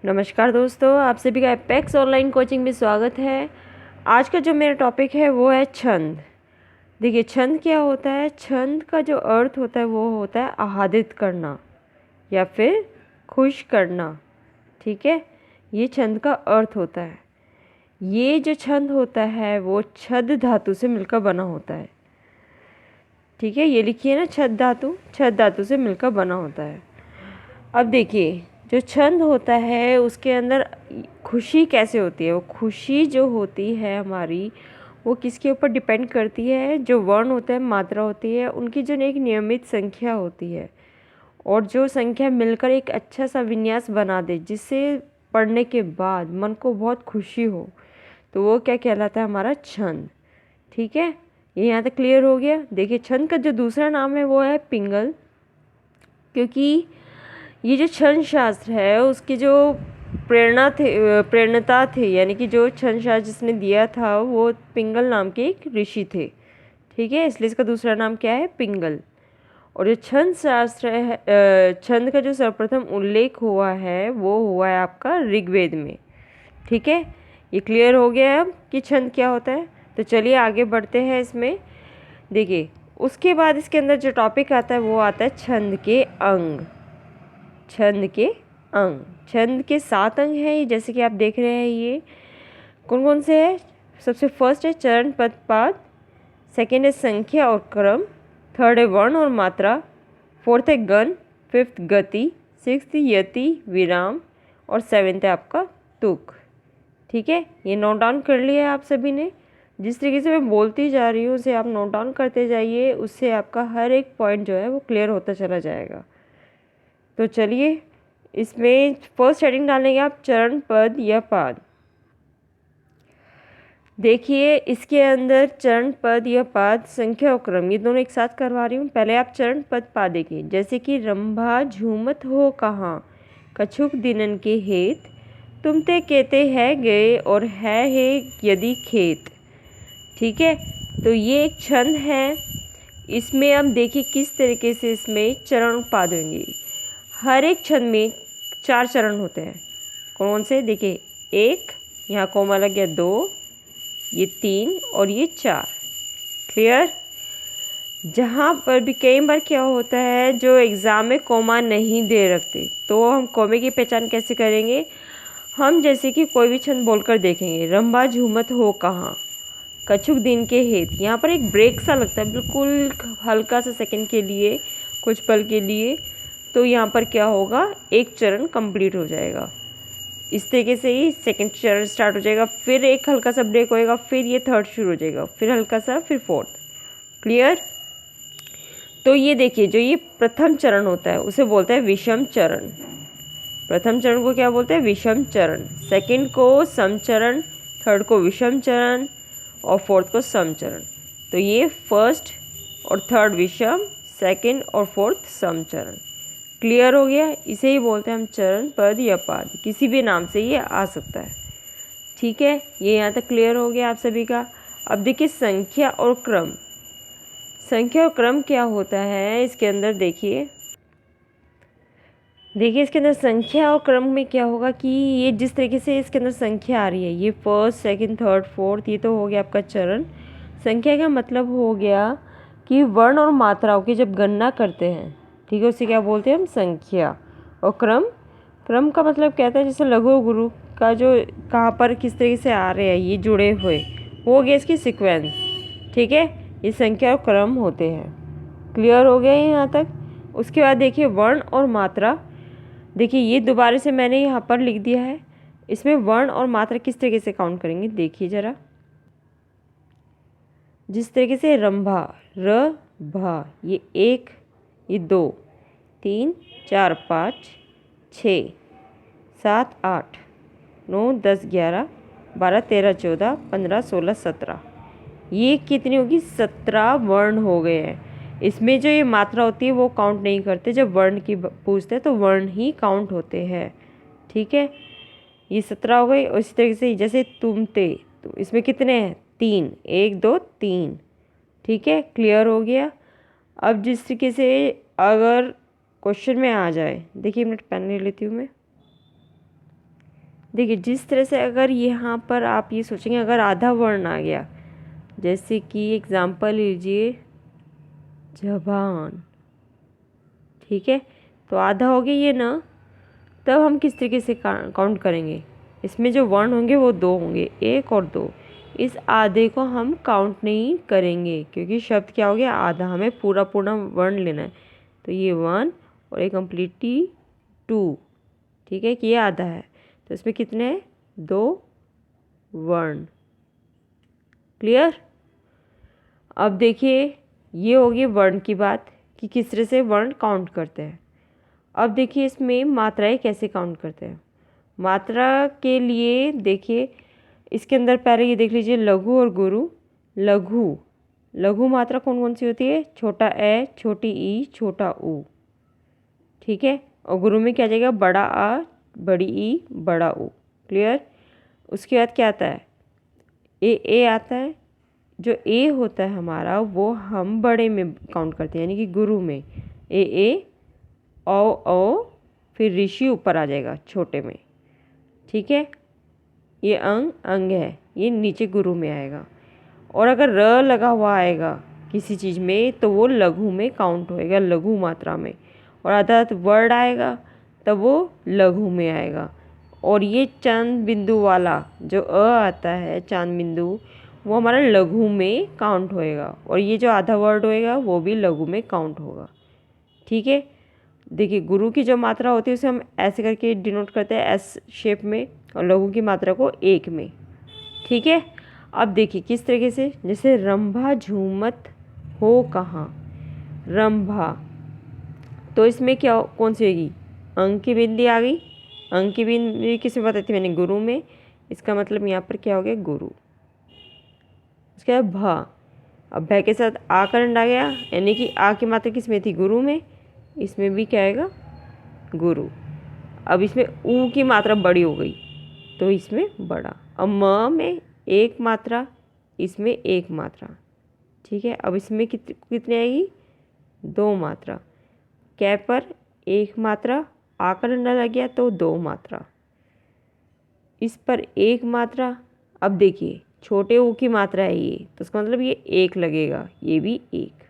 नमस्कार दोस्तों, आप सभी का एपेक्स ऑनलाइन कोचिंग में स्वागत है। आज का जो मेरा टॉपिक है वो है छंद। देखिए, छंद क्या होता है। छंद का जो अर्थ होता है वो होता है आह्लादित करना या फिर खुश करना। ठीक है, ये छंद का अर्थ होता है। ये जो छंद होता है वो छद धातु से मिलकर बना होता है। ठीक है, ये लिखिए ना, छद धातु से मिलकर बना होता है। अब देखिए, जो छंद होता है उसके अंदर खुशी कैसे होती है। वो खुशी जो होती है हमारी, वो किसके ऊपर डिपेंड करती है। जो वर्ण होता है, मात्रा होती है, उनकी जो एक नियमित संख्या होती है और जो संख्या मिलकर एक अच्छा सा विन्यास बना दे, जिससे पढ़ने के बाद मन को बहुत खुशी हो, तो वो क्या कहलाता है, हमारा छंद। ठीक है, ये यहाँ तक क्लियर हो गया। देखिए, छंद का जो दूसरा नाम है वो है पिंगल। क्योंकि ये जो छंद शास्त्र है उसकी जो प्रेरणता थे, यानी कि जो छंद शास्त्र जिसने दिया था वो पिंगल नाम के एक ऋषि थे। ठीक है, इसलिए इसका दूसरा नाम क्या है, पिंगल। और जो छंद शास्त्र है, छंद का जो सर्वप्रथम उल्लेख हुआ है वो हुआ है आपका ऋग्वेद में। ठीक है, ये क्लियर हो गया है अब कि छंद क्या होता है। तो चलिए आगे बढ़ते हैं इसमें। देखिए, उसके बाद इसके अंदर जो टॉपिक आता है वो आता है छंद के अंग। छंद के अंग, छंद के 7 अंग हैं, जैसे कि आप देख रहे हैं। ये कौन कौन से हैं। सबसे फर्स्ट है चरण पद पाद, सेकेंड है संख्या और क्रम, थर्ड है वर्ण और मात्रा, फोर्थ है गण, फिफ्थ गति, सिक्स्थ यति विराम और सेवेंथ है आपका तुक। ठीक है, ये नोट डाउन कर लिया है आप सभी ने। जिस तरीके से मैं बोलती जा रही हूँ उसे आप नोट डाउन करते जाइए, उससे आपका हर एक पॉइंट जो है वो क्लियर होता चला जाएगा। तो चलिए, इसमें फर्स्ट हेडिंग डालेंगे आप चरण पद या पाद। देखिए, इसके अंदर चरण पद या पाद, संख्या और क्रम, ये दोनों एक साथ करवा रही हूँ। पहले आप चरण पद पाद देखिए, जैसे कि रंभा झूमत हो कहाँ, कछुक दिनन के हेत, तुम ते कहते है गए और है यदि खेत। ठीक है, तो ये एक छंद है। इसमें अब देखिए किस तरीके से इसमें चरण पाद होंगे। हर एक छंद में 4 चरण होते हैं। कौन से, देखिए, 1, यहाँ कोमा लग गया, 2, ये 3 और ये 4। क्लियर। जहाँ पर भी कई बार क्या होता है, जो एग्ज़ाम में कोमा नहीं दे रखते, तो हम कोमे की पहचान कैसे करेंगे। हम जैसे कि कोई भी छंद बोलकर देखेंगे, रंभा झूमत हो कहाँ, कछुक दिन के हेत, यहाँ पर एक ब्रेक सा लगता है, बिल्कुल हल्का सा सेकंड के लिए, कुछ पल के लिए। तो यहाँ पर क्या होगा, एक चरण कंप्लीट हो जाएगा। इस तरीके से ही सेकंड चरण स्टार्ट हो जाएगा, फिर एक हल्का सा ब्रेक होएगा, फिर ये थर्ड शुरू हो जाएगा, फिर हल्का सा, फिर फोर्थ। क्लियर। तो ये देखिए, जो ये प्रथम चरण होता है उसे बोलते हैं विषम चरण। प्रथम चरण को क्या बोलते हैं, विषम चरण। सेकंड को सम चरण, थर्ड को विषम चरण और फोर्थ को सम चरण। तो ये फर्स्ट और थर्ड विषम, सेकंड और फोर्थ सम चरण। क्लियर हो गया। इसे ही बोलते हैं हम चरण पद या पाद, किसी भी नाम से ये आ सकता है। ठीक है, ये यहाँ तक क्लियर हो गया आप सभी का। अब देखिए संख्या और क्रम। संख्या और क्रम क्या होता है इसके अंदर, देखिए इसके अंदर संख्या और क्रम में क्या होगा कि ये जिस तरीके से इसके अंदर संख्या आ रही है, ये फर्स्ट, सेकंड, थर्ड, फोर्थ, ये तो हो गया आपका चरण। संख्या का मतलब हो गया कि वर्ण और मात्राओं की जब गणना करते हैं, ठीक है, उसे क्या बोलते हैं हम, संख्या। और क्रम का मतलब कहता है जैसे लघु गुरु का जो कहाँ पर किस तरीके से आ रहे हैं ये जुड़े हुए, वो हो गया इसकी सीक्वेंस। ठीक है, ये संख्या और क्रम होते हैं। क्लियर हो गया यहाँ तक। उसके बाद देखिए वर्ण और मात्रा। देखिए, ये दोबारा से मैंने यहाँ पर लिख दिया है। इसमें वर्ण और मात्रा किस तरीके से काउंट करेंगे, देखिए ज़रा। जिस तरीके से रंभा, र भा, ये 1, ये 2, 3, 4, 5, 6, 7, 8, 9, 10, 11, 12, 13, 14, 15, 16, 17, ये कितनी होगी, 17 वर्ण हो गए हैं। इसमें जो ये मात्रा होती है वो काउंट नहीं करते, जब वर्ण की पूछते हैं तो वर्ण ही काउंट होते हैं। ठीक है, ये 17 हो गई। और इसी तरीके से जैसे तुम ते, तो इसमें कितने हैं, 3, 1, 2, 3। ठीक है, क्लियर हो गया। अब जिस तरीके से अगर क्वेश्चन में आ जाए, देखिए मिनट पेन ले लेती हूँ मैं। देखिए जिस तरह से अगर यहाँ पर आप ये सोचेंगे अगर आधा वर्ण आ गया, जैसे कि एग्जाम्पल लीजिए जबान, ठीक है, तो आधा हो गया ये ना, तब हम किस तरीके से काउंट करेंगे, इसमें जो वर्ण होंगे वो 2 होंगे, 1 और 2। इस आधे को हम काउंट नहीं करेंगे क्योंकि शब्द क्या हो गया आधा, हमें पूरा वर्ण लेना है। तो ये 1 और ये कम्प्लीटली 2, ठीक है, कि ये आधा है, तो इसमें कितने हैं 2 वर्ण। क्लियर। अब देखिए ये होगी वर्ण की बात कि किस तरह से वर्ण काउंट करते हैं। अब देखिए इसमें मात्राएं कैसे काउंट करते हैं। मात्रा के लिए देखिए इसके अंदर पहले ये देख लीजिए लघु और गुरु। लघु मात्रा कौन कौन सी होती है, छोटा ए, छोटी ई, छोटा ऊ, ठीक है, और गुरु में क्या आ जाएगा बड़ा आ, बड़ी ई, बड़ा ऊ। क्लियर। उसके बाद क्या आता है ए आता है। जो ए होता है हमारा वो हम बड़े में काउंट करते हैं, यानी कि गुरु में ए, ओ, फिर ऋषि ऊपर आ जाएगा छोटे में, ठीक है। ये अंग है, ये नीचे गुरु में आएगा। और अगर र लगा हुआ आएगा किसी चीज़ में तो वो लघु में काउंट होएगा, लघु मात्रा में। और अर्थात वर्ड आएगा तब वो लघु में आएगा। और ये चांद बिंदु वाला जो आता है चांद बिंदु, वो हमारा लघु में काउंट होएगा। और ये जो आधा वर्ड होएगा वो भी लघु में काउंट होगा, ठीक है। देखिए गुरु की जो मात्रा होती है उसे हम ऐसे करके डिनोट करते हैं एस शेप में, और लघु की मात्रा को 1 में, ठीक है। अब देखिए किस तरीके से, जैसे रंभा झूमत हो कहाँ, रंभा, तो इसमें क्या कौन सी होगी, अंक की बिंदी आ गई। अंक की बिंदी किसमें बताई थी मैंने, गुरु में। इसका मतलब यहाँ पर क्या हो गया गुरु। उसके बाद भा, अब भय के साथ आ करंट आ गया, यानी कि आ की मात्रा किसमें थी, गुरु में। इसमें भी क्या आएगा गुरु। अब इसमें ऊ की मात्रा बड़ी हो गई तो इसमें बड़ा। अब म में 1 मात्रा, इसमें 1 मात्रा, ठीक है। अब इसमें कितनी आएगी 2 मात्रा। कै पर 1 मात्रा, आ का डंडा लग गया तो 2 मात्रा, इस पर 1 मात्रा। अब देखिए छोटे ऊ की मात्रा है ये, तो उसका मतलब ये 1 लगेगा, ये भी 1।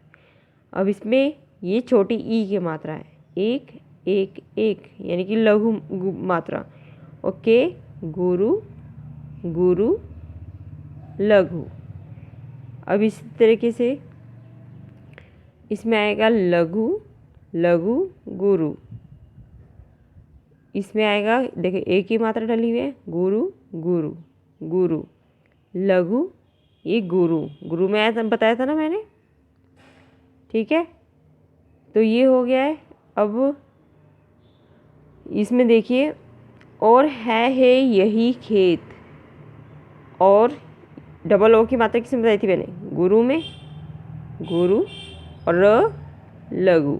अब इसमें ये छोटी ई की मात्रा है, 1 1 1, यानी कि लघु मात्रा। ओके, गुरु गुरु लघु। अब इस तरीके से इसमें आएगा लघु लघु गुरु। इसमें आएगा देखिए 1 की मात्रा डली हुई है, गुरु गुरु गुरु लघु, ये गुरु में आया बताया था ना मैंने, ठीक है। तो ये हो गया है। अब इसमें देखिए और है यही खेत, और डबल ओ की मात्रा किसमें बताई थी मैंने, गुरु में, गुरु और लघु।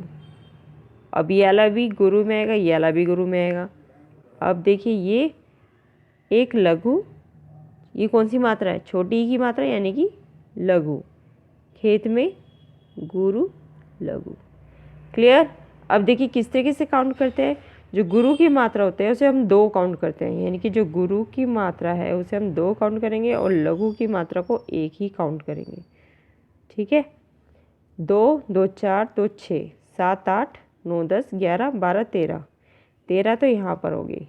अब ये वाला भी गुरु में आएगा, ये वाला भी गुरु में आएगा। अब देखिए ये एक लघु, ये कौन सी मात्रा है, छोटी की मात्रा यानी कि लघु। खेत में गुरु लघु। क्लियर। अब देखिए किस तरीके से काउंट करते हैं। जो गुरु की मात्रा होते हैं उसे हम 2 काउंट करते हैं, यानी कि जो गुरु की मात्रा है उसे हम 2 काउंट करेंगे और लघु की मात्रा को 1 ही काउंट करेंगे, ठीक है। 2 2 4 2 6 7 8 9 10 11 12 13, 13 तो यहाँ पर होगी।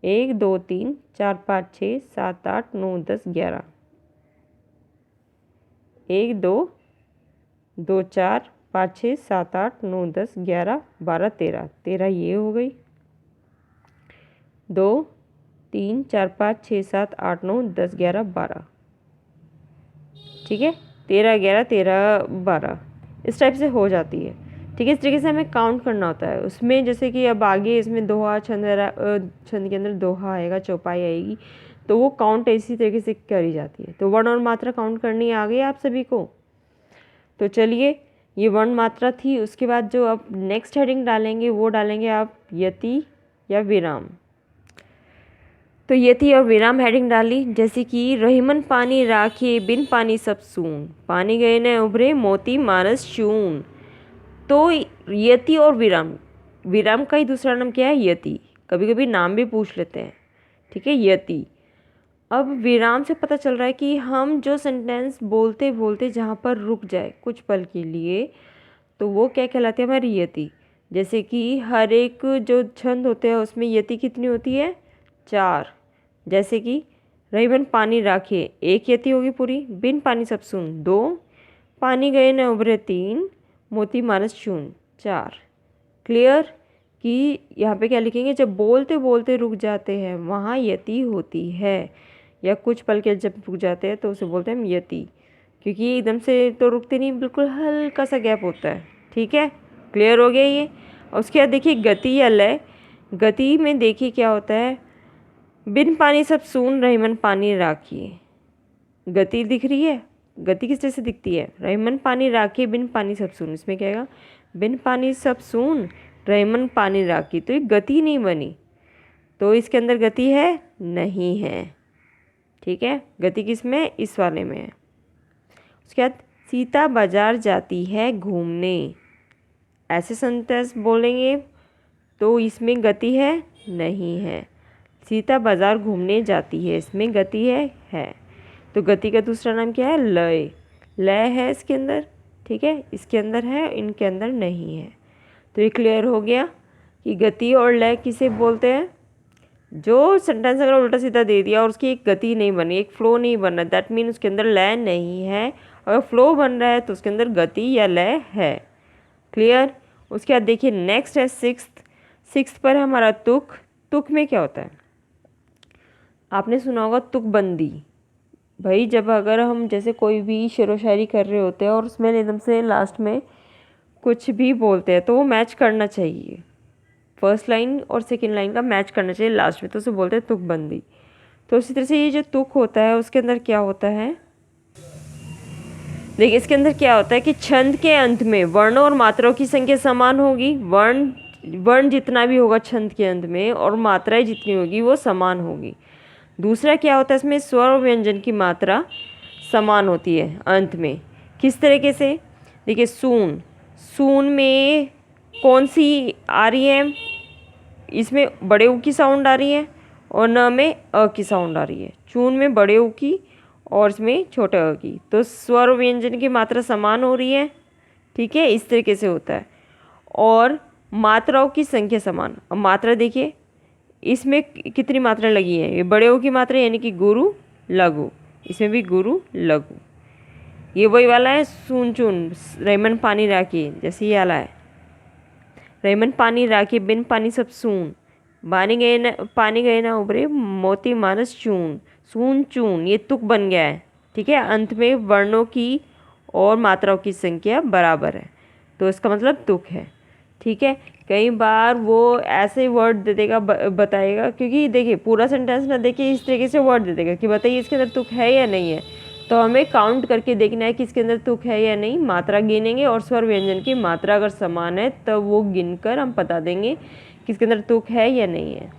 1 2 3 4 5 6 7 8 9 10 11, 1 2 2 4 5 6 7 8 9 10 11 12 13, 13 ये हो गई। 2 3 4 5 6 7 8 9 10 11 12, ठीक है। 13 11 13 12 इस टाइप से हो जाती है, ठीक है। इस तरीके से हमें काउंट करना होता है। उसमें जैसे कि अब आगे इसमें दोहा छंद के अंदर दोहा आएगा, चौपाई आएगी, तो वो काउंट इसी तरीके से करी जाती है। तो वर्ण और मात्रा काउंट करनी आ गई आप सभी को। तो चलिए ये वर्ण मात्रा थी। उसके बाद जो अब नेक्स्ट हेडिंग डालेंगे वो डालेंगे आप यति या विराम। तो यति और विराम हेडिंग डाली, जैसे कि रहीमन पानी राखे बिन पानी सब सून, पानी गए न उभरे मोती मानस चून। तो यति और विराम, विराम का ही दूसरा नाम क्या है यति। कभी कभी नाम भी पूछ लेते हैं, ठीक है, यति। अब विराम से पता चल रहा है कि हम जो सेंटेंस बोलते बोलते जहाँ पर रुक जाए कुछ पल के लिए, तो वो क्या कहलाते हैं, हमारी यति। जैसे कि हर एक जो छंद होते हैं उसमें यति कितनी होती है, 4। जैसे कि रही बन पानी राखे, 1 यति होगी पूरी। बिन पानी सब सुन, 2। पानी गए न उभरे, 3। मोती मानस चून, 4। क्लियर। कि यहाँ पे क्या लिखेंगे, जब बोलते बोलते रुक जाते हैं वहाँ यति होती है, या कुछ पल के जब रुक जाते हैं तो उसे बोलते हैं हम यति, क्योंकि एकदम से तो रुकते नहीं, बिल्कुल हल्का सा गैप होता है, ठीक है। क्लियर हो गया ये। और उसके बाद देखिए गति या लय। गति में देखिए क्या होता है, बिन पानी सब सून रहीमन पानी राखिए। गति दिख रही है, गति किस तरह से दिखती है, रहीमन पानी राखिए बिन पानी सब सून। इसमें क्या आएगा, बिन पानी सब सून रहीमन पानी राखी, तो ये गति नहीं बनी, तो इसके अंदर गति है नहीं है, ठीक है। गति किस में, इस वाले में है। उसके बाद सीता बाजार जाती है घूमने, ऐसे सेंटेंस बोलेंगे तो इसमें गति है नहीं है। सीता बाजार घूमने जाती है, इसमें गति है। तो गति का दूसरा नाम क्या है, लय। लय है इसके अंदर, ठीक है, इसके अंदर है, इनके अंदर नहीं है। तो ये क्लियर हो गया कि गति और लय किसे बोलते हैं, जो सेंटेंस अगर उल्टा सीधा दे दिया और उसकी एक गति नहीं बनी, एक फ्लो नहीं बन रहा, दैट मीन उसके अंदर लय नहीं है। अगर फ्लो बन रहा है तो उसके अंदर गति या लय है। क्लियर। उसके बाद देखिए नेक्स्ट है सिक्स्थ पर हमारा तुक। तुक में क्या होता है, आपने सुना होगा तुकबंदी। भाई जब अगर हम जैसे कोई भी शेरो शायरी कर रहे होते हैं और उसमें एकदम से लास्ट में कुछ भी बोलते हैं तो वो मैच करना चाहिए, फर्स्ट लाइन और सेकंड लाइन का मैच करना चाहिए लास्ट में, तो उसे बोलते हैं तुकबंदी। तो इसी तरह से ये जो तुक होता है उसके अंदर क्या होता है, देखिए इसके अंदर क्या होता है कि छंद के अंत में वर्णों और मात्राओं की संख्या समान होगी। वर्ण जितना भी होगा छंद के अंत में और मात्राएं जितनी होगी वो समान होगी। दूसरा क्या होता है, इसमें स्वर और व्यंजन की मात्रा समान होती है अंत में। किस तरीके से, देखिए सून, सून में कौन सी आ रही है, इसमें बड़े ऊ की साउंड आ रही है और न में अ की साउंड आ रही है। चून में बड़े ऊ की और इसमें छोटे अ की, तो स्वर और व्यंजन की मात्रा समान हो रही है, ठीक है, इस तरीके से होता है। और मात्राओं की संख्या समान। अब मात्रा देखिए इसमें कितनी मात्रा लगी है, ये बड़े ऊ की मात्रा यानी कि गुरु लघु, इसमें भी गुरु लघु। ये वही वाला है सून चून रहीमन पानी राखी, जैसे ये वाला है रहीमन पानी राखी बिन पानी सब सून, पानी गए ना उभरे मोती मानस चून, सून चून, ये तुक बन गया है, ठीक है। अंत में वर्णों की और मात्राओं की संख्या बराबर है, तो इसका मतलब तुक है, ठीक है। कई बार वो ऐसे वर्ड दे देगा, बताएगा, क्योंकि देखिए पूरा सेंटेंस ना देखिए इस तरीके से वर्ड दे देगा कि बताइए इसके अंदर तुक है या नहीं है, तो हमें काउंट करके देखना है कि इसके अंदर तुक है या नहीं। मात्रा गिनेंगे और स्वर व्यंजन की मात्रा अगर समान है तब वो गिनकर हम बता देंगे कि इसके अंदर तुक है या नहीं है,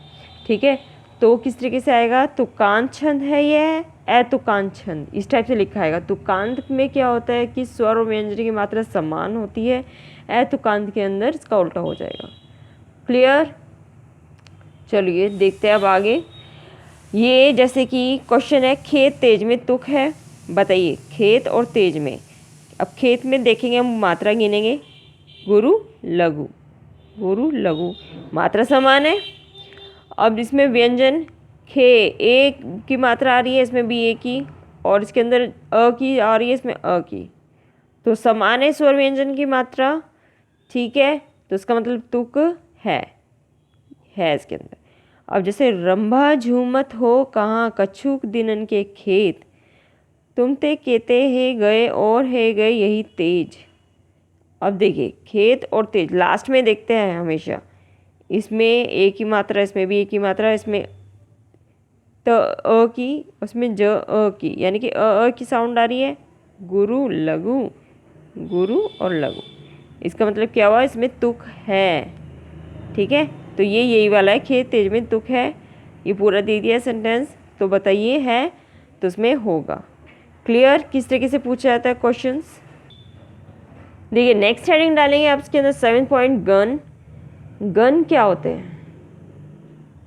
ठीक है। तो किस तरीके से आएगा, तुकांत छंद है यह, अतुकांत छंद, इस टाइप से लिखा आएगा। तुकांत में क्या होता है कि स्वर और व्यंजन की मात्रा समान होती है, अतुकांत के अंदर इसका उल्टा हो जाएगा। क्लियर। चलिए देखते हैं अब आगे। ये जैसे कि क्वेश्चन है, खेत तेज में तुक है, बताइए खेत और तेज में। अब खेत में देखेंगे हम मात्रा गिनेंगे, गुरु लघु, गुरु लघु, मात्रा समान है। अब इसमें व्यंजन खे, एक की मात्रा आ रही है, इसमें भी एक की, और इसके अंदर अ की आ रही है, इसमें अ की, तो समान है स्वर व्यंजन की मात्रा, ठीक है। तो इसका मतलब तुक है इसके अंदर। अब जैसे रंभा झूमत हो कहाँ कछुक दिनन के खेत, तुम ते केते है गए और है गए यही तेज। अब देखिए खेत और तेज लास्ट में देखते हैं हमेशा, इसमें एक ही मात्रा, इसमें भी एक ही मात्रा, इसमें त अ की, उसमें ज अ की, यानी कि अ की साउंड आ रही है, गुरु लघु, गुरु और लघु। इसका मतलब क्या हुआ, इसमें तुक है, ठीक है। तो ये यही वाला है, खेत तेज में तुक है, ये पूरा दे दिया सेंटेंस, तो बताइए है तो उसमें होगा। क्लियर। किस तरीके से पूछा जाता है क्वेश्चंस, देखिए नेक्स्ट हेडिंग डालेंगे आप इसके अंदर 7 पॉइंट गन। गन क्या होते हैं,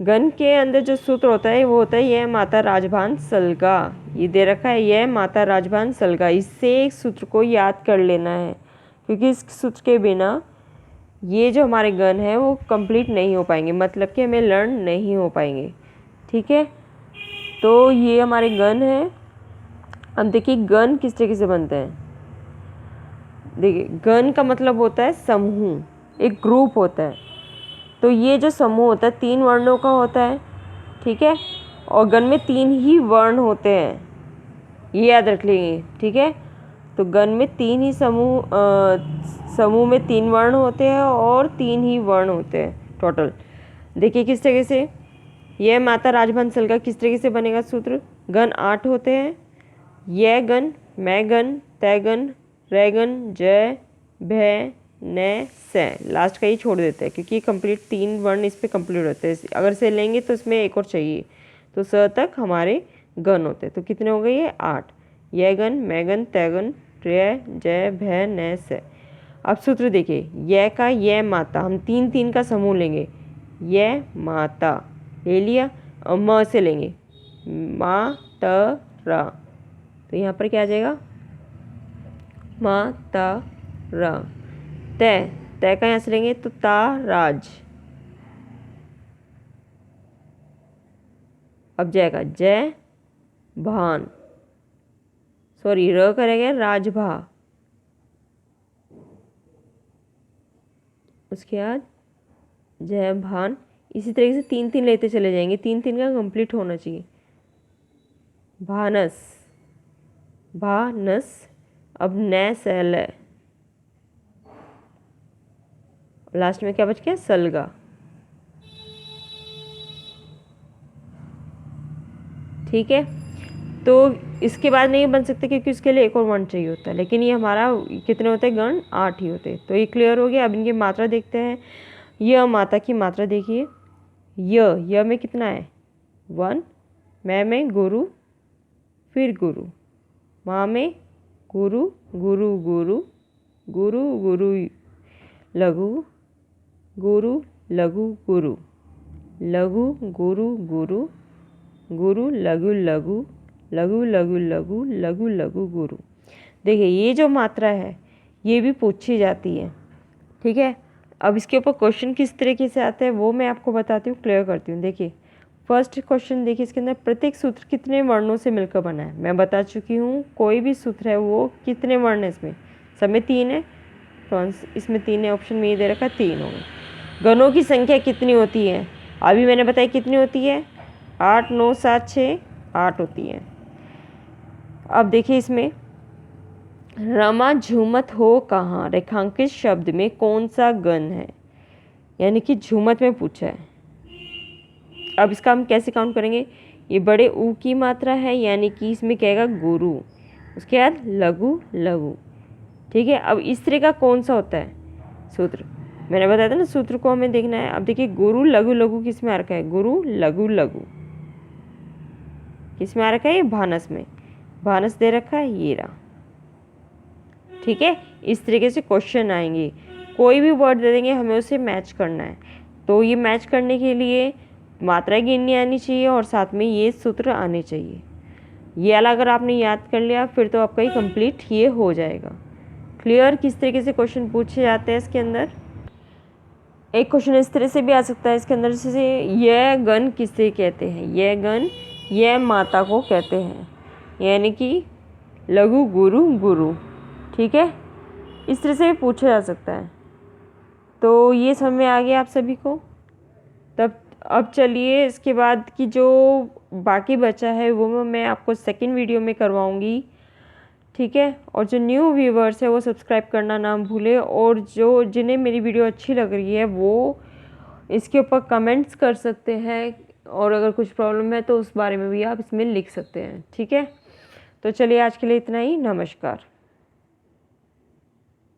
गण के अंदर जो सूत्र होता है वो होता है यह माता राजभान सलगा। ये दे रखा है यह माता राजभान सलगा। इससे एक सूत्र को याद कर लेना है, क्योंकि इस सूत्र के बिना ये जो हमारे गण हैं वो कंप्लीट नहीं हो पाएंगे, मतलब कि हमें लर्न नहीं हो पाएंगे। ठीक है, तो ये हमारे गण हैं। अब देखिए गण किस तरीके से बनते हैं। देखिए गण का मतलब होता है समूह, एक ग्रुप होता है। तो ये जो समूह होता है 3 वर्णों का होता है। ठीक है, और गण में 3 ही वर्ण होते हैं, ये याद रख लेंगे। ठीक है, तो गण में 3 ही समूह में 3 वर्ण होते हैं और 3 ही वर्ण होते हैं टोटल। देखिए किस तरीके से यह माता राजभान सलगा किस तरीके से बनेगा सूत्र। गण 8 होते हैं, यह गण, मैं गण, तय गण, रै गण, जय, भय, न, से। लास्ट का ही छोड़ देते हैं क्योंकि कंप्लीट 3 वर्ण इस पे कंप्लीट होते हैं। अगर से लेंगे तो इसमें एक और चाहिए, तो स तक हमारे गण होते हैं। तो कितने हो गए ये 8। यह गण, मैं गण, तय गण, रै, जय, भय, न, से। अब सूत्र देखिए, यह का यह माता, हम 3 का समूह लेंगे। यह माता ले लिया, और म से लेंगे मा त रा, तो यहाँ पर क्या आ जाएगा मा त रा। तय, तय का यहाँ से लेंगे तो ता राज। अब जय का जय भान, सॉरी र करेंगे राजभा। उसके बाद जय भान। इसी तरीके से 3 लेते चले जाएंगे, 3 का कंप्लीट होना चाहिए। भानस, भानस। अब न सैल, लास्ट में क्या बच गया सलगा। ठीक है, तो इसके बाद नहीं बन सकते क्योंकि उसके लिए एक और वर्ण चाहिए होता है, लेकिन ये हमारा कितने होते हैं गण 8 ही होते हैं। तो ये क्लियर हो गया। अब इनकी मात्रा देखते हैं। यह माता की मात्रा देखिए, य में कितना है 1, मैं में गुरु, फिर गुरु, माँ में गुरु, गुरु गुरु, गुरु गुरु लघु, गुरु लघु गुरु, लघु गुरु गुरु, गुरु लघु लघु, लघु लघु लघु, लघु लघु गुरु। देखिए ये जो मात्रा है ये भी पूछी जाती है। ठीक है, अब इसके ऊपर क्वेश्चन किस तरीके से आते हैं वो मैं आपको बताती हूँ, क्लियर करती हूँ। देखिए फर्स्ट क्वेश्चन देखिए, इसके अंदर प्रत्येक सूत्र कितने वर्णों से मिलकर बना है मैं बता चुकी हूँ। कोई भी सूत्र है वो कितने वर्ण है, इसमें सब में 3 है, तो इसमें 3 है, ऑप्शन में ये दे रखा 3 होगा। गणों की संख्या कितनी होती है अभी मैंने बताया कितनी होती है 8 9 7 6 8 होती है। अब देखिए इसमें रमा झूमत हो कहाँ, रेखांकित शब्द में कौन सा गण है, यानी कि झूमत में पूछा है। अब इसका हम कैसे काउंट करेंगे, ये बड़े ऊ की मात्रा है यानी कि इसमें कहेगा गुरु, उसके बाद लघु लघु। ठीक है, अब इस तरह का कौन सा होता है सूत्र, मैंने बताया था ना सूत्र को हमें देखना है। अब देखिए गुरु लघु लघु किस में आ रखा है, गुरु लघु लघु किस में आ रखा है, ये भानस में, भानस दे रखा है ये रहा। ठीक है, इस तरीके से क्वेश्चन आएंगे, कोई भी वर्ड दे देंगे हमें उसे मैच करना है। तो ये मैच करने के लिए मात्रा गिननी आनी चाहिए और साथ में ये सूत्र आने चाहिए। ये वाला अगर आपने याद कर लिया फिर तो आपका ही कंप्लीट ये हो जाएगा। क्लियर किस तरीके से क्वेश्चन पूछे जाते हैं इसके अंदर। एक क्वेश्चन इस तरह से भी आ सकता है इसके अंदर, जैसे यह गण किसे कहते हैं, यह गण यह माता को कहते हैं, यानी कि लघु गुरु गुरु। ठीक है, इस तरह से भी पूछा जा सकता है। तो ये समझ में आ गया आप सभी को। तब अब चलिए इसके बाद की जो बाकी बचा है वो मैं आपको सेकंड वीडियो में करवाऊंगी। ठीक है, और जो न्यू व्यूवर्स है वो सब्सक्राइब करना ना भूले, और जो जिन्हें मेरी वीडियो अच्छी लग रही है वो इसके ऊपर कमेंट्स कर सकते हैं, और अगर कुछ प्रॉब्लम है तो उस बारे में भी आप इसमें लिख सकते हैं। ठीक है, तो चलिए आज के लिए इतना ही, नमस्कार।